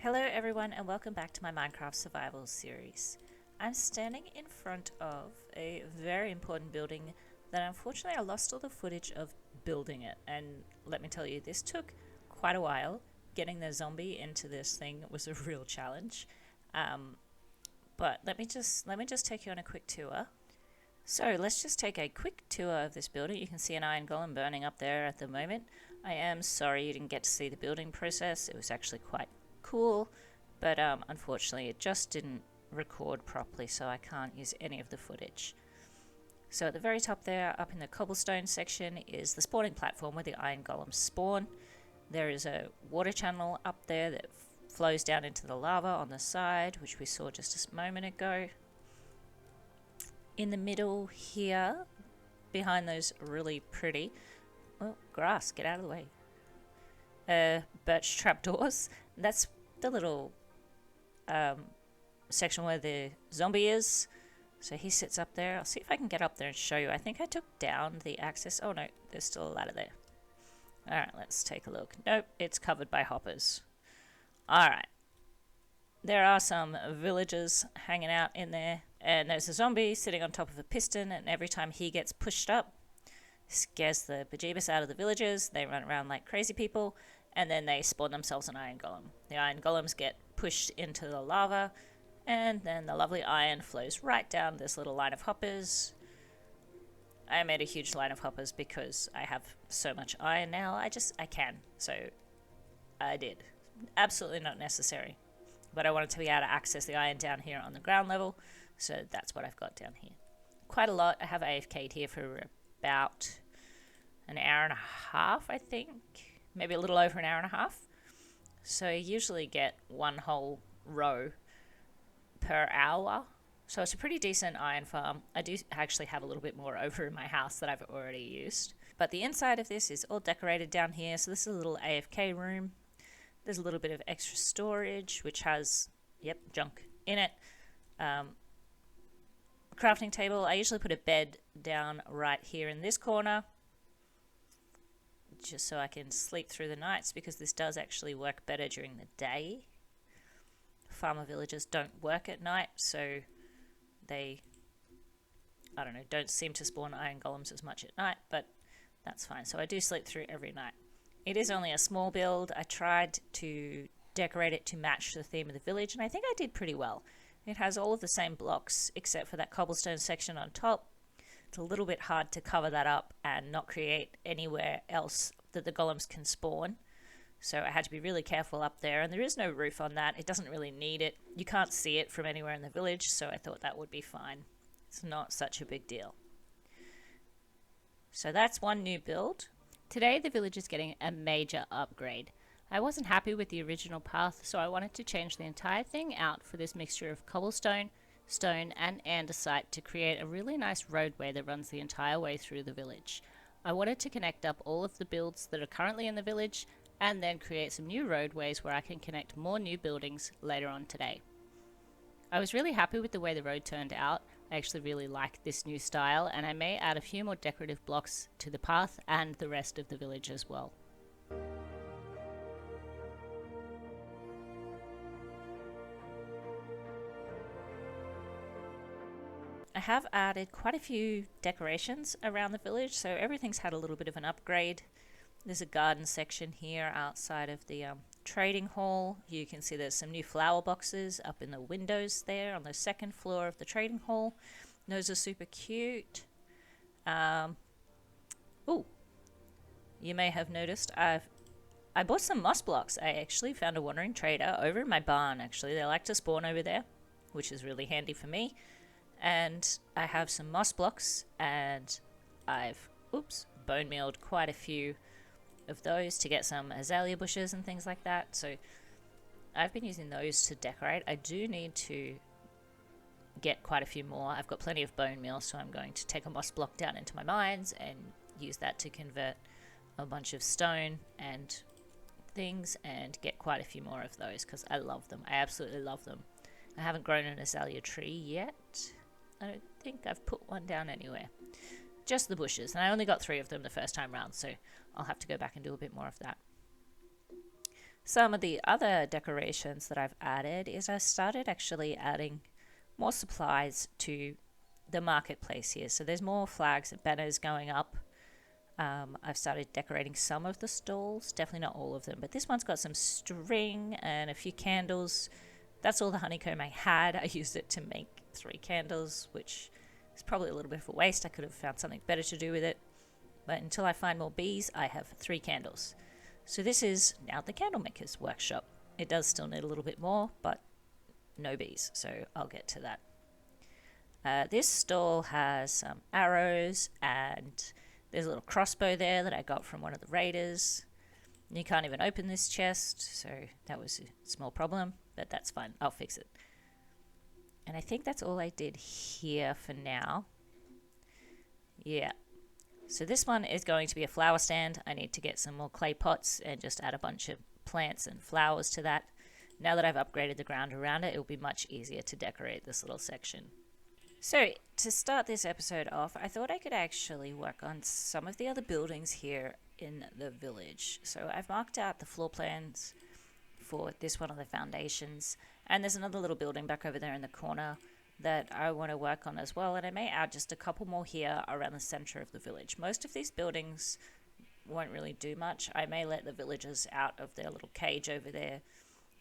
Hello everyone and welcome back to my Minecraft Survival series. I'm standing in front of a very important building that unfortunately I lost all the footage of building it, and let me tell you, this took quite a while. Getting the zombie into this thing was a real challenge. But let me just take you on a quick tour. So let's just take a quick tour of this building. You can see an iron golem burning up there at the moment. I am sorry you didn't get to see the building process. It was actually quite cool, but unfortunately it just didn't record properly, so I can't use any of the footage. So at the very top there, up in the cobblestone section, is the spawning platform where the iron golems spawn. There is a water channel up there that flows down into the lava on the side, which we saw just a moment ago. In the middle here, behind those really pretty, grass, get out of the way, birch trapdoors. That's the little section where the zombie is. So he sits up there. I'll see if I can get up there and show you. I think I took down the access. Oh no, there's still a ladder there. Alright, let's take a look. Nope, it's covered by hoppers. Alright. There are some villagers hanging out in there, and there's a zombie sitting on top of a piston, and every time he gets pushed up, scares the bejeebus out of the villagers. They run around like crazy people, and then they spawn themselves an iron golem. The iron golems get pushed into the lava, and then the lovely iron flows right down this little line of hoppers. I made a huge line of hoppers because I have so much iron now. I can, so I did. Absolutely not necessary. But I wanted to be able to access the iron down here on the ground level, so that's what I've got down here. Quite a lot. I have AFK'd here for about an hour and a half, I think. Maybe a little over an hour and a half. So I usually get one whole row per hour. So it's a pretty decent iron farm. I do actually have a little bit more over in my house that I've already used. But the inside of this is all decorated down here. So this is a little AFK room. There's a little bit of extra storage, which has, junk in it. Crafting table. I usually put a bed down right here in this corner, just so I can sleep through the nights, because this does actually work better during the day. Farmer villagers don't work at night, so they, don't seem to spawn iron golems as much at night, but that's fine. So I do sleep through every night. It is only a small build. I tried to decorate it to match the theme of the village, and I think I did pretty well. It has all of the same blocks except for that cobblestone section on top. It's a little bit hard to cover that up and not create anywhere else that the golems can spawn. So I had to be really careful up there, and there is no roof on that. It doesn't really need it. You can't see it from anywhere in the village, so I thought that would be fine. It's not such a big deal. So that's one new build. Today the village is getting a major upgrade. I wasn't happy with the original path, so I wanted to change the entire thing out for this mixture of cobblestone, stone and andesite to create a really nice roadway that runs the entire way through the village. I wanted to connect up all of the builds that are currently in the village, and then create some new roadways where I can connect more new buildings later on today. I was really happy with the way the road turned out. I actually really like this new style, and I may add a few more decorative blocks to the path and the rest of the village as well. I have added quite a few decorations around the village, so everything's had a little bit of an upgrade. There's a garden section here outside of the trading hall. You can see there's some new flower boxes up in the windows there on the second floor of the trading hall. Those are super cute. You may have noticed I bought some moss blocks. I actually found a wandering trader over in my barn. Actually, they like to spawn over there, which is really handy for me. And I have some moss blocks, and I've bone mealed quite a few of those to get some azalea bushes and things like that. So I've been using those to decorate. I do need to get quite a few more. I've got plenty of bone meal, so I'm going to take a moss block down into my mines and use that to convert a bunch of stone and things, and get quite a few more of those because I love them. I absolutely love them. I haven't grown an azalea tree yet. I don't think I've put one down anywhere. Just the bushes, and I only got 3 of them the first time round, so I'll have to go back and do a bit more of that. Some of the other decorations that I've added is I started actually adding more supplies to the marketplace here. So there's more flags and banners going up. I've started decorating some of the stalls, definitely not all of them, but this one's got some string and a few candles. That's all the honeycomb I had. I used it to make 3 candles, which is probably a little bit of a waste. I could have found something better to do with it. But until I find more bees, I have 3 candles. So this is now the candle maker's workshop. It does still need a little bit more, but no bees, so I'll get to that. This stall has some arrows, and there's a little crossbow there that I got from one of the raiders. You can't even open this chest, so that was a small problem, but that's fine. I'll fix it. And I think that's all I did here for now. Yeah. So this one is going to be a flower stand. I need to get some more clay pots and just add a bunch of plants and flowers to that. Now that I've upgraded the ground around it, it will be much easier to decorate this little section. So to start this episode off, I thought I could actually work on some of the other buildings here in the village. So I've marked out the floor plans for this one of the foundations, and there's another little building back over there in the corner that I want to work on as well, and I may add just a couple more here around the center of the village. Most of these buildings won't really do much. I may let the villagers out of their little cage over there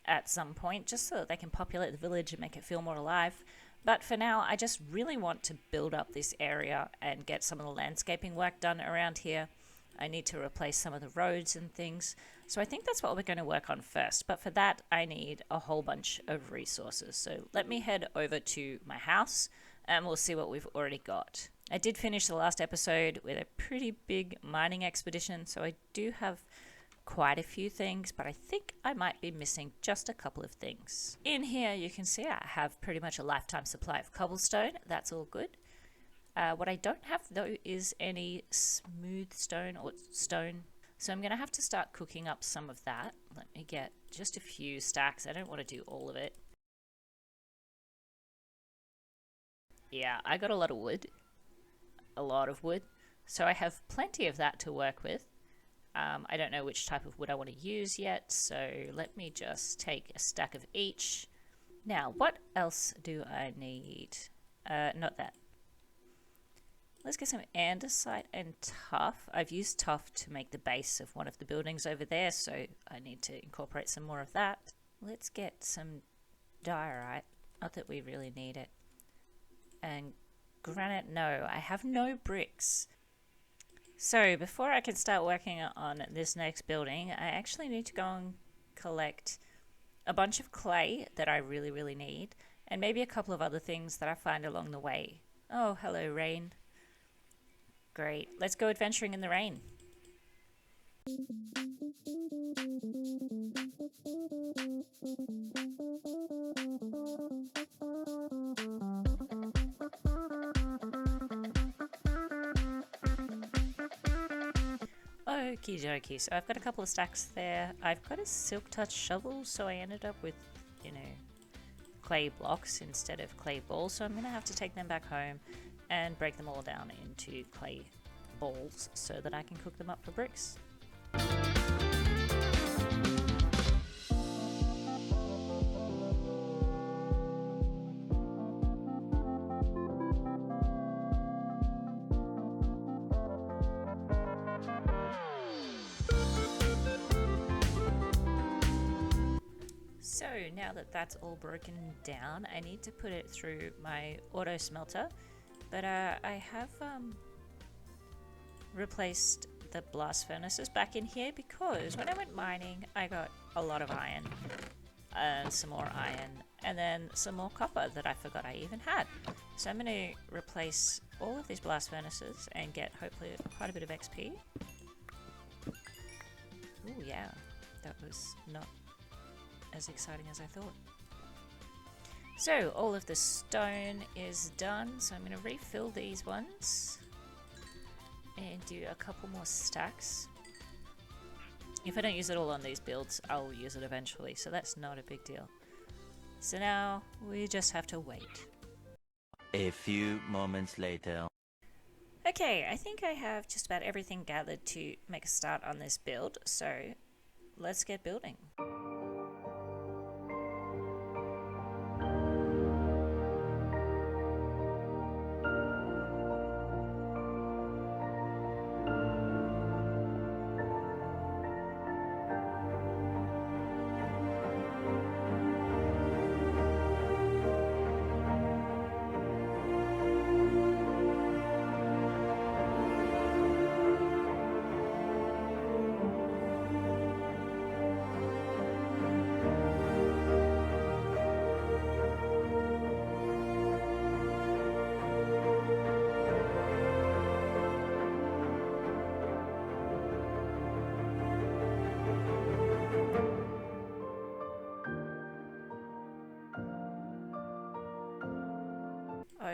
at some point, just so that they can populate the village and make it feel more alive. But for now, I just really want to build up this area and get some of the landscaping work done around here. I need to replace some of the roads and things. So I think that's what we're going to work on first. But for that, I need a whole bunch of resources. So let me head over to my house and we'll see what we've already got. I did finish the last episode with a pretty big mining expedition, so I do have quite a few things, but I think I might be missing just a couple of things. In here you can see I have pretty much a lifetime supply of cobblestone. That's all good. What I don't have though is any smooth stone or stone, so I'm going to have to start cooking up some of that. Let me get just a few stacks. I don't want to do all of it. Yeah, I got a lot of wood. So I have plenty of that to work with. I don't know which type of wood I want to use yet, so let me just take a stack of each. Now, what else do I need? Not that. Let's get some andesite and tuff. I've used tuff to make the base of one of the buildings over there, so I need to incorporate some more of that. Let's get some diorite. Not that we really need it. And granite, no. I have no bricks. So before I can start working on this next building, I actually need to go and collect a bunch of clay that I really need, and maybe a couple of other things that I find along the way. Oh, hello, rain. Great. Let's go adventuring in the rain. Okie dokie, so I've got a couple of stacks there. I've got a silk touch shovel, so I ended up with, clay blocks instead of clay balls, so I'm going to have to take them back home and break them all down into clay balls so that I can cook them up for bricks. So now that that's all broken down, I need to put it through my auto smelter, but I have replaced the blast furnaces back in here because when I went mining I got a lot of iron and some more iron and then some more copper that I forgot I even had. So I'm going to replace all of these blast furnaces and get hopefully quite a bit of XP. Ooh, yeah, that was not as exciting as I thought. So all of the stone is done, so I'm going to refill these ones and do a couple more stacks. If I don't use it all on these builds, I'll use it eventually, so that's not a big deal. So now we just have to wait. A few moments later. Okay, I think I have just about everything gathered to make a start on this build, so let's get building.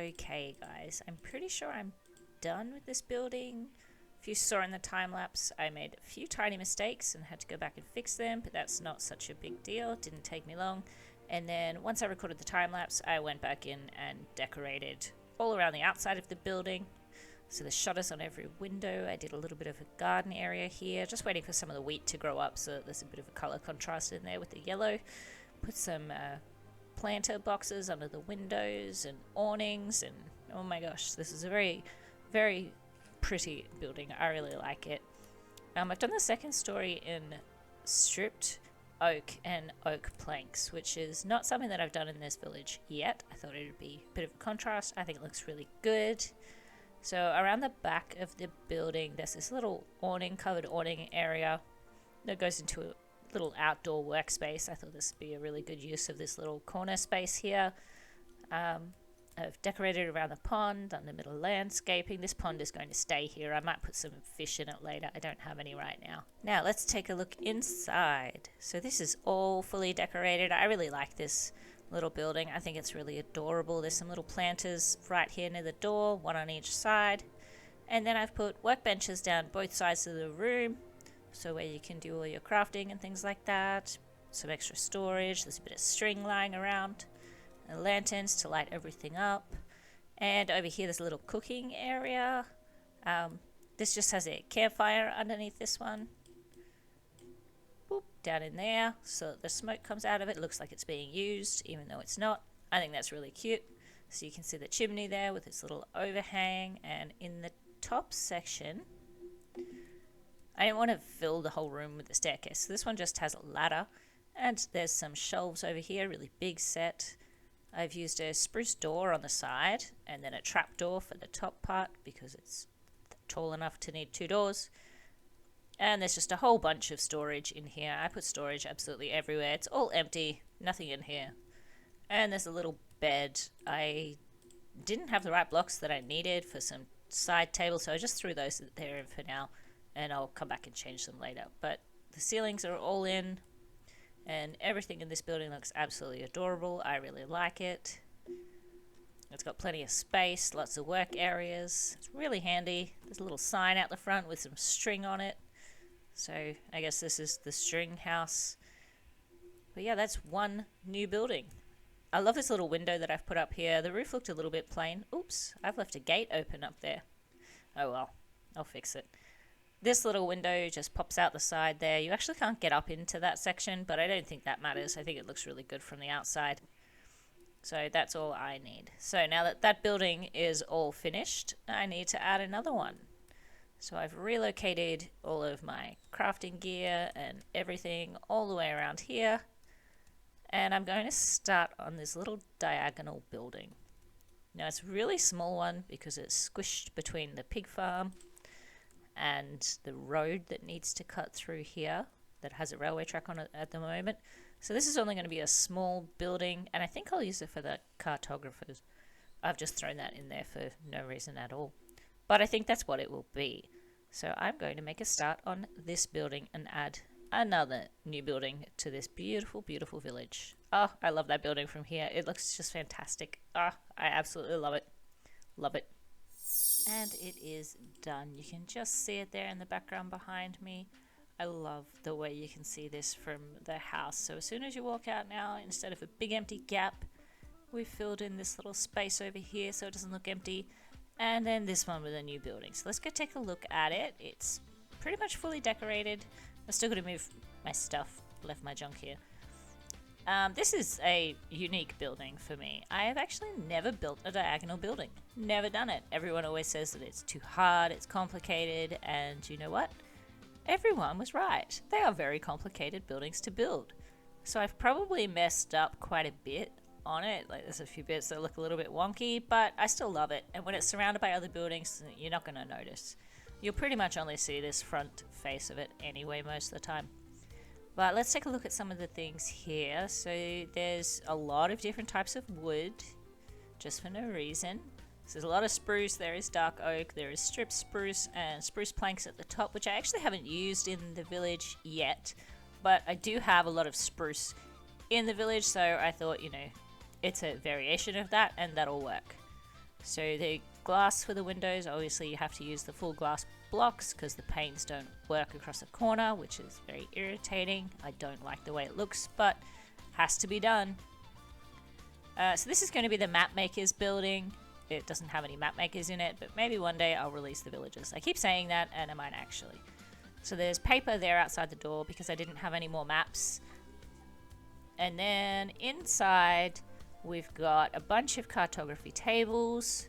okay, guys. I'm pretty sure I'm done with this building. If you saw in the time lapse, I made a few tiny mistakes and had to go back and fix them, but that's not such a big deal. It didn't take me long. And then once I recorded the time lapse, I went back in and decorated all around the outside of the building. So there's shutters on every window. I did a little bit of a garden area here, just waiting for some of the wheat to grow up so that there's a bit of a color contrast in there with the yellow. Put some planter boxes under the windows and awnings, and oh my gosh, this is a very, very pretty building. I really like it. I've done the second story in stripped oak and oak planks, which is not something that I've done in this village yet. I thought it would be a bit of a contrast. I think it looks really good. So around the back of the building, there's this little covered awning area that goes into a little outdoor workspace. I thought this would be a really good use of this little corner space here. I've decorated around the pond, done the middle landscaping. This pond is going to stay here. I might put some fish in it later. I don't have any right now. Now let's take a look inside. So this is all fully decorated. I really like this little building. I think it's really adorable. There's some little planters right here near the door, one on each side. And then I've put workbenches down both sides of the room, so where you can do all your crafting and things like that. Some extra storage. There's a bit of string lying around. And lanterns to light everything up. And over here there's a little cooking area. This just has a campfire underneath this one. Boop, down in there, so the smoke comes out of it. It looks like it's being used, even though it's not. I think that's really cute. So you can see the chimney there with its little overhang, and in the top section, I didn't want to fill the whole room with the staircase, so this one just has a ladder, and there's some shelves over here, really big set. I've used a spruce door on the side, and then a trap door for the top part, because it's tall enough to need 2 doors. And there's just a whole bunch of storage in here. I put storage absolutely everywhere. It's all empty, nothing in here. And there's a little bed. I didn't have the right blocks that I needed for some side tables, so I just threw those there for now, and I'll come back and change them later. But the ceilings are all in, and everything in this building looks absolutely adorable. I really like it. It's got plenty of space, lots of work areas. It's really handy. There's a little sign out the front with some string on it. So I guess this is the string house. But yeah, that's one new building. I love this little window that I've put up here. The roof looked a little bit plain. Oops, I've left a gate open up there. Oh well, I'll fix it. This little window just pops out the side there. You actually can't get up into that section, but I don't think that matters. I think it looks really good from the outside. So that's all I need. So now that that building is all finished, I need to add another one. So I've relocated all of my crafting gear and everything all the way around here. And I'm going to start on this little diagonal building. Now it's a really small one because it's squished between the pig farm and the road that needs to cut through here that has a railway track on it at the moment. So this is only going to be a small building, and I think I'll use it for the cartographers. I've just thrown that in there for no reason at all. But I think that's what it will be. So I'm going to make a start on this building and add another new building to this beautiful, beautiful village. Oh, I love that building from here. It looks just fantastic. Oh, I absolutely love it. Love it. And it is done. You can just see it there in the background behind me. I love the way you can see this from the house. So as soon as you walk out now, instead of a big empty gap, we've filled in this little space over here so it doesn't look empty. And then this one with a new building. So let's go take a look at it. It's pretty much fully decorated. I'm still going to move my stuff. Left my junk here. This is a unique building for me. I have actually never built a diagonal building. Never done it. Everyone always says that it's too hard, it's complicated, and you know what? Everyone was right. They are very complicated buildings to build. So I've probably messed up quite a bit on it. Like there's a few bits that look a little bit wonky, but I still love it. And when it's surrounded by other buildings, you're not going to notice. You'll pretty much only see this front face of it anyway most of the time. But let's take a look at some of the things here. So there's a lot of different types of wood, just for no reason. So there's a lot of spruce, there is dark oak, there is strip spruce and spruce planks at the top, which I actually haven't used in the village yet. But I do have a lot of spruce in the village, so I thought, you know, it's a variation of that and that'll work. So the glass for the windows, obviously you have to use the full glass blocks because the panes don't work across the corner, which is very irritating. I don't like the way it looks, but has to be done. So this is going to be the map makers building. It doesn't have any map makers in it, but maybe one day I'll release the villagers. I keep saying that, and I might actually. So there's paper there outside the door because I didn't have any more maps. And then inside we've got a bunch of cartography tables,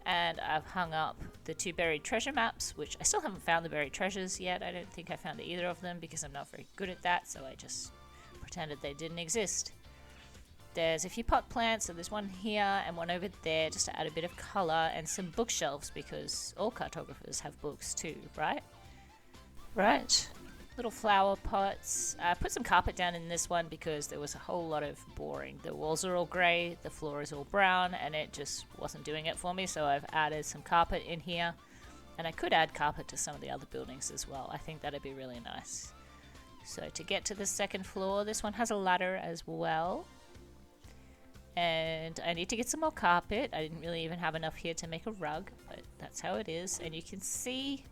and I've hung up the 2 buried treasure maps, which I still haven't found the buried treasures yet. I don't think I found either of them because I'm not very good at that, so I just pretended they didn't exist. There's a few pot plants, so there's one here and one over there just to add a bit of colour, and some bookshelves because all cartographers have books too, right? Right. Little flower pots. I put some carpet down in this one because there was a whole lot of boring. The walls are all grey, the floor is all brown, and it just wasn't doing it for me, so I've added some carpet in here. And I could add carpet to some of the other buildings as well. I think that'd be really nice. So to get to the second floor, this one has a ladder as well. And I need to get some more carpet. I didn't really even have enough here to make a rug, but that's how it is. And you can see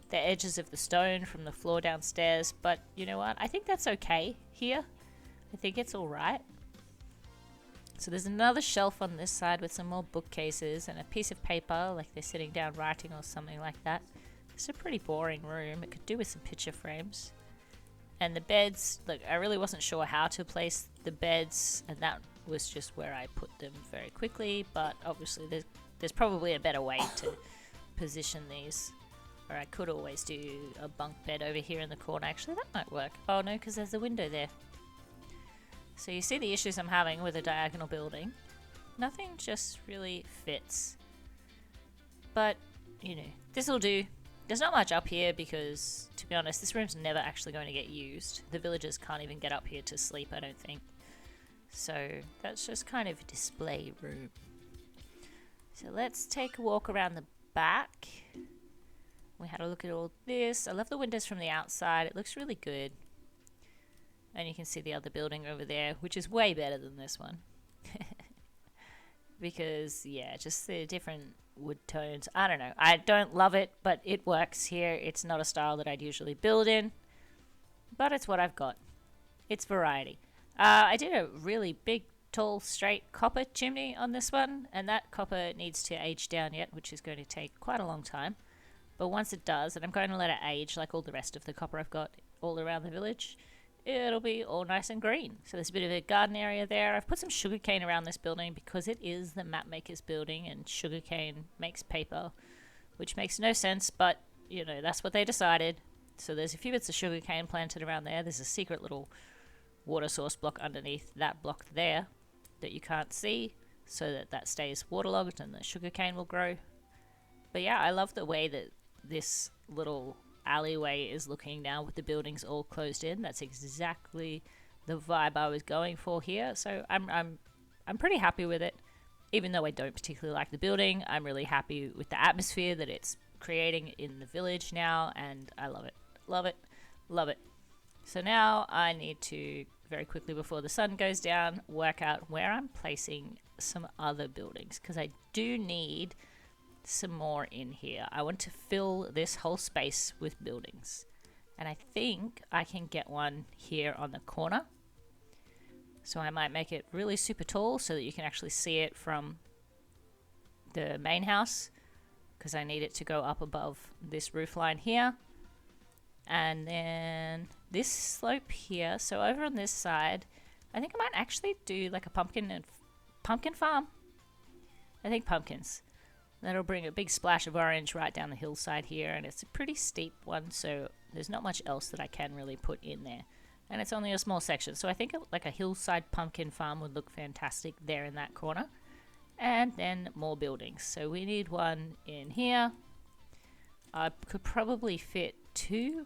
the edges of the stone from the floor downstairs, but you know what? I think that's okay here. I think it's alright. So there's another shelf on this side with some more bookcases and a piece of paper, like they're sitting down writing or something like that. It's a pretty boring room. It could do with some picture frames. And the beds, look, I really wasn't sure how to place the beds, and that was just where I put them very quickly, but obviously there's probably a better way to position these. Or I could always do a bunk bed over here in the corner. Actually, that might work. Oh no, because there's a window there. So you see the issues I'm having with a diagonal building. Nothing just really fits. But, you know, this'll do. There's not much up here because, to be honest, this room's never actually going to get used. The villagers can't even get up here to sleep, I don't think. So that's just kind of a display room. So let's take a walk around the back. We had a look at all this. I love the windows from the outside. It looks really good. And you can see the other building over there, which is way better than this one. Because, yeah, just the different wood tones. I don't know. I don't love it, but it works here. It's not a style that I'd usually build in. But it's what I've got. It's variety. I did a really big, tall, straight copper chimney on this one. And that copper needs to age down yet, which is going to take quite a long time. But once it does, and I'm going to let it age like all the rest of the copper I've got all around the village, it'll be all nice and green. So there's a bit of a garden area there. I've put some sugarcane around this building because it is the mapmaker's building and sugarcane makes paper, which makes no sense, but, you know, that's what they decided. So there's a few bits of sugarcane planted around there. There's a secret little water source block underneath that block there that you can't see so that that stays waterlogged and the sugarcane will grow. But yeah, I love the way that this little alleyway is looking now with the buildings all closed in. That's exactly the vibe I was going for here. So I'm pretty happy with it. Even though I don't particularly like the building, I'm really happy with the atmosphere that it's creating in the village now, and I love it. Love it. Love it. So now I need to, very quickly before the sun goes down, work out where I'm placing some other buildings, because I do need some more in here. I want to fill this whole space with buildings, and I think I can get one here on the corner. So I might make it really super tall so that you can actually see it from the main house, because I need it to go up above this roof line here. And then this slope here, so over on this side, I think I might actually do like a pumpkin farm. I think pumpkins. That'll bring a big splash of orange right down the hillside here, and it's a pretty steep one, so there's not much else that I can really put in there. And it's only a small section, so I think like a hillside pumpkin farm would look fantastic there in that corner. And then more buildings. So we need one in here. I could probably fit 2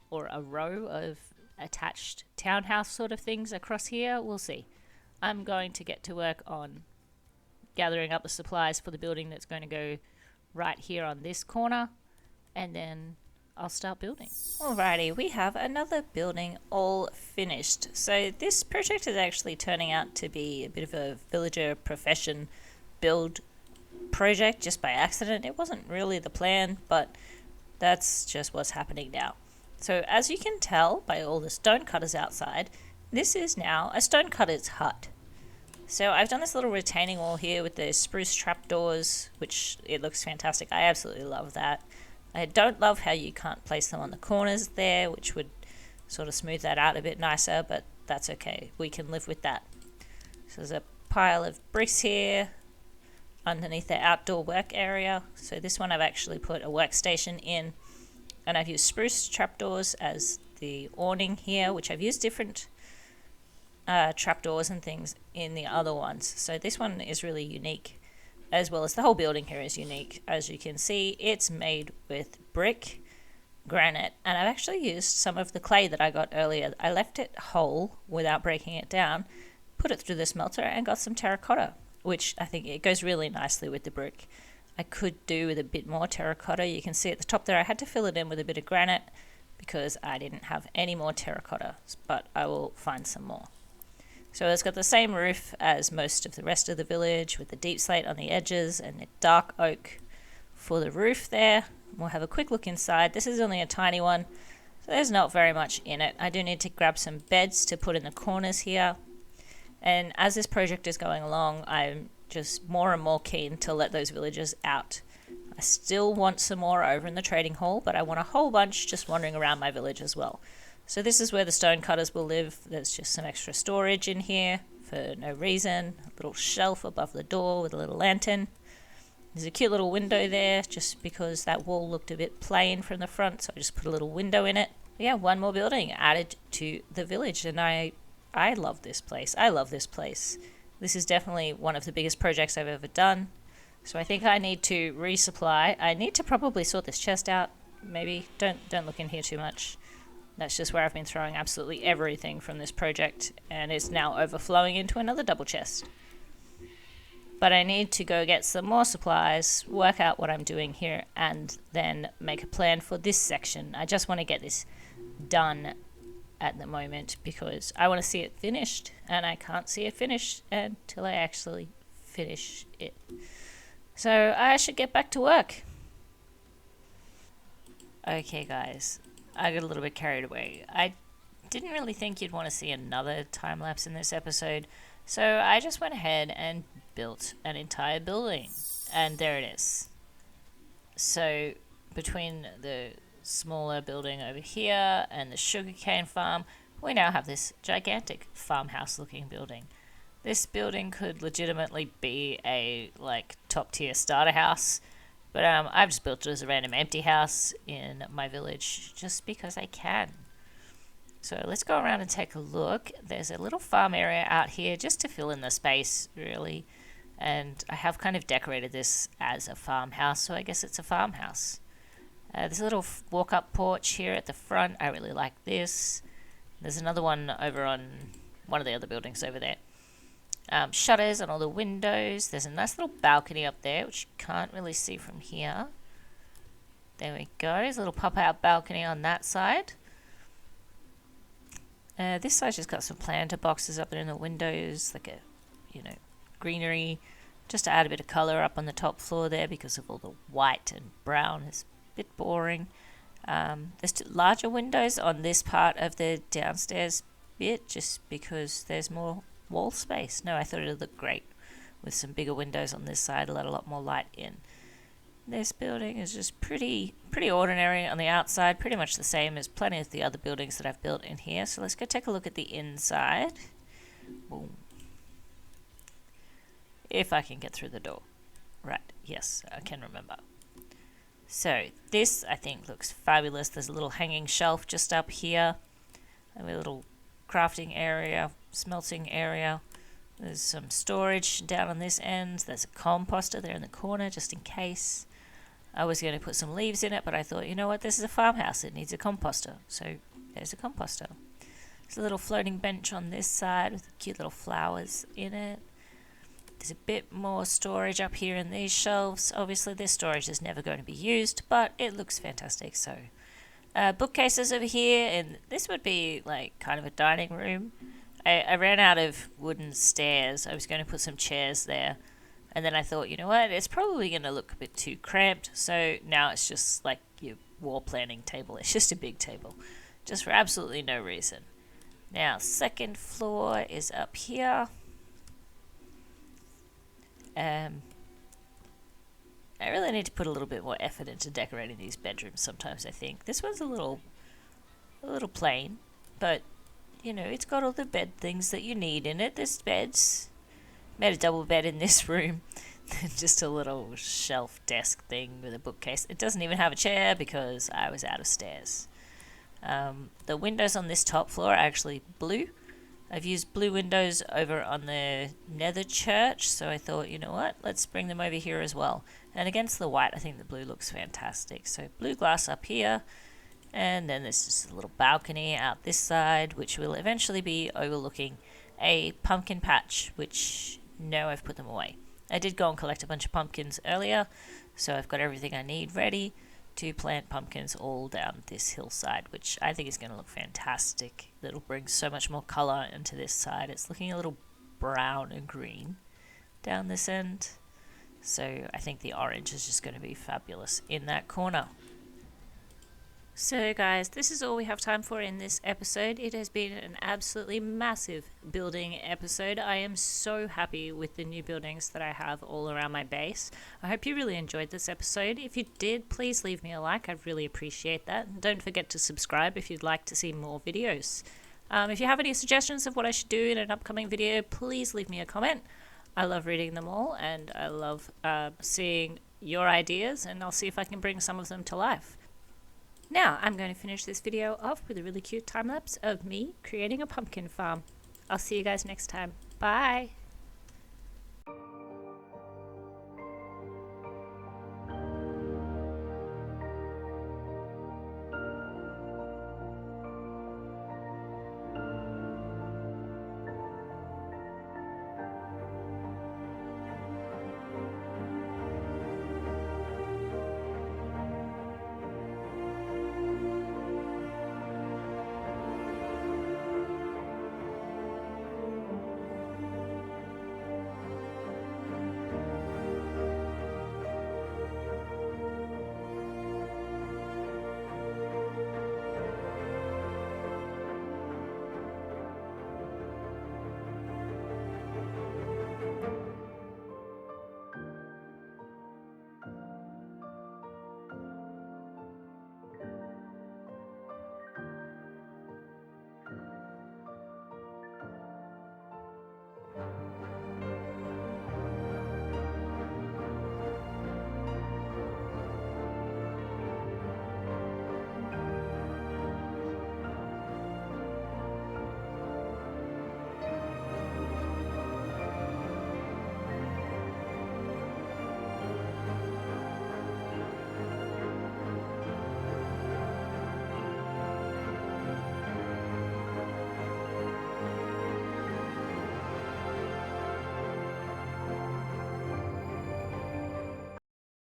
or a row of attached townhouse sort of things across here. We'll see. I'm going to get to work on gathering up the supplies for the building that's going to go right here on this corner, and then I'll start building. Alrighty, we have another building all finished. So this project is actually turning out to be a bit of a villager profession build project just by accident. It wasn't really the plan, but that's just what's happening now. So as you can tell by all the stone cutters outside, this is now a stonecutter's hut. So I've done this little retaining wall here with the spruce trapdoors, which it looks fantastic. I absolutely love that. I don't love how you can't place them on the corners there, which would sort of smooth that out a bit nicer, but that's okay. We can live with that. So there's a pile of bricks here underneath the outdoor work area. So this one I've actually put a workstation in, and I've used spruce trapdoors as the awning here, which I've used different trapdoors and things in the other ones. So this one is really unique, as well as the whole building here is unique. As you can see, it's made with brick, granite, and I've actually used some of the clay that I got earlier. I left it whole without breaking it down, put it through the smelter, and got some terracotta, which I think it goes really nicely with the brick. I could do with a bit more terracotta. You can see at the top there I had to fill it in with a bit of granite because I didn't have any more terracotta, but I will find some more. So it's got the same roof as most of the rest of the village, with the deep slate on the edges and the dark oak for the roof there. We'll have a quick look inside. This is only a tiny one, so there's not very much in it. I do need to grab some beds to put in the corners here. And as this project is going along, I'm just more and more keen to let those villagers out. I still want some more over in the trading hall, but I want a whole bunch just wandering around my village as well. So this is where the stonecutters will live. There's just some extra storage in here for no reason. A little shelf above the door with a little lantern. There's a cute little window there just because that wall looked a bit plain from the front, so I just put a little window in it. But yeah, one more building added to the village, and I love this place. I love this place. This is definitely one of the biggest projects I've ever done. So I think I need to resupply. I need to probably sort this chest out. Maybe don't look in here too much. That's just where I've been throwing absolutely everything from this project, and it's now overflowing into another double chest. But I need to go get some more supplies, work out what I'm doing here, and then make a plan for this section. I just want to get this done at the moment because I want to see it finished, and I can't see it finished until I actually finish it. So I should get back to work. Okay guys, I got a little bit carried away. I didn't really think you'd want to see another time lapse in this episode, so I just went ahead and built an entire building, and there it is. So between the smaller building over here and the sugarcane farm, we now have this gigantic farmhouse looking building. This building could legitimately be a top tier starter house, but I've just built it as a random empty house in my village just because I can. So let's go around and take a look. There's a little farm area out here just to fill in the space, really. And I have kind of decorated this as a farmhouse, so I guess it's a farmhouse. There's a little walk-up porch here at the front. I really like this. There's another one over on one of the other buildings over there. Shutters on all the windows. There's a nice little balcony up there, which you can't really see from here. There we go. There's a little pop-out balcony on that side. This side's just got some planter boxes up there in the windows, like a, greenery, just to add a bit of colour up on the top floor there because of all the white and brown. It's a bit boring. There's larger windows on this part of the downstairs bit just because there's more wall space. No, I thought it would look great with some bigger windows on this side, let a lot more light in. This building is just pretty ordinary on the outside, pretty much the same as plenty of the other buildings that I've built in here. So let's go take a look at the inside. Boom. If I can get through the door. Right, yes, I can remember. So this, I think, looks fabulous. There's a little hanging shelf just up here. And a little crafting area, smelting area. There's some storage down on this end. There's a composter there in the corner, just in case. I was going to put some leaves in it, but I thought, you know what, this is a farmhouse. It needs a composter. So there's a composter. There's a little floating bench on this side with cute little flowers in it. There's a bit more storage up here in these shelves. Obviously, this storage is never going to be used, but it looks fantastic. So, bookcases over here, and this would be kind of a dining room. I ran out of wooden stairs. I was going to put some chairs there, And then I thought, you know what, it's probably going to look a bit too cramped. So now it's just like your wall planning table. It's just a big table, just for absolutely no reason. Now, second floor is up here. I really need to put a little bit more effort into decorating these bedrooms sometimes, I think. This one's a little plain, but, you know, it's got all the bed things that you need in it. This bed's made a double bed in this room. Just a little shelf desk thing with a bookcase. It doesn't even have a chair because I was out of stairs. The windows on this top floor are actually blue. I've used blue windows over on the nether church, so I thought, you know what, let's bring them over here as well. And against the white, I think the blue looks fantastic. So blue glass up here, and then there's just a little balcony out this side, which will eventually be overlooking a pumpkin patch, which, no, I've put them away. I did go and collect a bunch of pumpkins earlier, so I've got everything I need ready to plant pumpkins all down this hillside, which I think is going to look fantastic. That'll bring so much more colour into this side. It's looking a little brown and green down this end, so I think the orange is just going to be fabulous in that corner. So guys, this is all we have time for in this episode. It has been an absolutely massive building episode. I am so happy with the new buildings that I have all around my base. I hope you really enjoyed this episode. If you did, please leave me a like. I'd really appreciate that. And don't forget to subscribe if you'd like to see more videos. If you have any suggestions of what I should do in an upcoming video, please leave me a comment. I love reading them all, and I love seeing your ideas, and I'll see if I can bring some of them to life. Now, I'm going to finish this video off with a really cute time lapse of me creating a pumpkin farm. I'll see you guys next time. Bye!